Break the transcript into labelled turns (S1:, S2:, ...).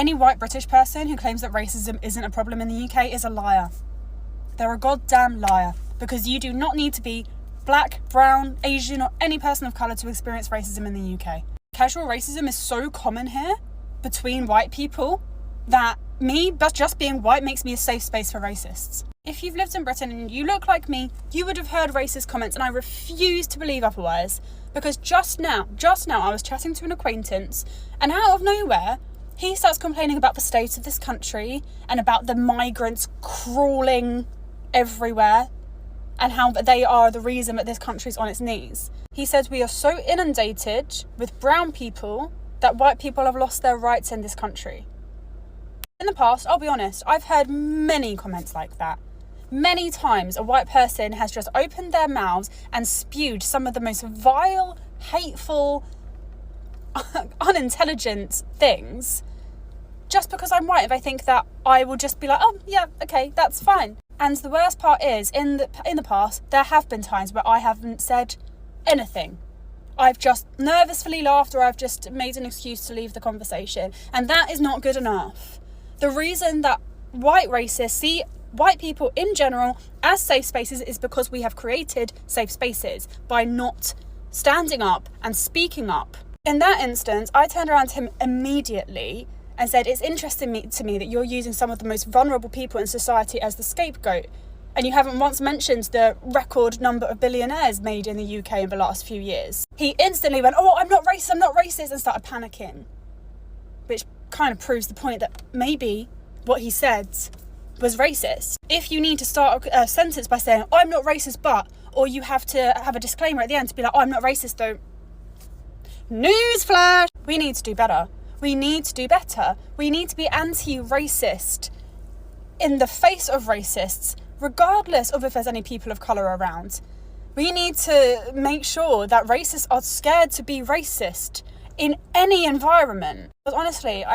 S1: Any white British person who claims that racism isn't a problem in the UK is a liar. They're a goddamn liar, because you do not need to be black, brown, Asian, or any person of colour to experience racism in the UK. Casual racism is so common here between white people that just being white makes me a safe space for racists. If you've lived in Britain and you look like me, you would have heard racist comments, and I refuse to believe otherwise, because just now I was chatting to an acquaintance, and out of nowhere, he starts complaining about the state of this country and about the migrants crawling everywhere and how they are the reason that this country's on its knees. He said we are so inundated with brown people that white people have lost their rights in this country. In the past, I'll be honest, I've heard many comments like that. Many times a white person has just opened their mouths and spewed some of the most vile, hateful, unintelligent things just because I'm white. If I think that, I will just be like, oh yeah, okay, that's fine. And the worst part is, in the past, there have been times where I haven't said anything. I've just nervously laughed, or I've just made an excuse to leave the conversation. And that is not good enough. The reason that white racists see white people in general as safe spaces is because we have created safe spaces by not standing up and speaking up. In that instance, I turned around to him immediately and said, it's interesting to me that you're using some of the most vulnerable people in society as the scapegoat, and you haven't once mentioned the record number of billionaires made in the UK in the last few years. He instantly went, oh, I'm not racist, and started panicking, which kind of proves the point that maybe what he said was racist. If you need to start a sentence by saying, oh, I'm not racist, but, or you have to have a disclaimer at the end to be like, oh, I'm not racist though. Newsflash! We need to do better. We need to do better. We need to be anti-racist in the face of racists, regardless of if there's any people of colour around. We need to make sure that racists are scared to be racist in any environment. But honestly,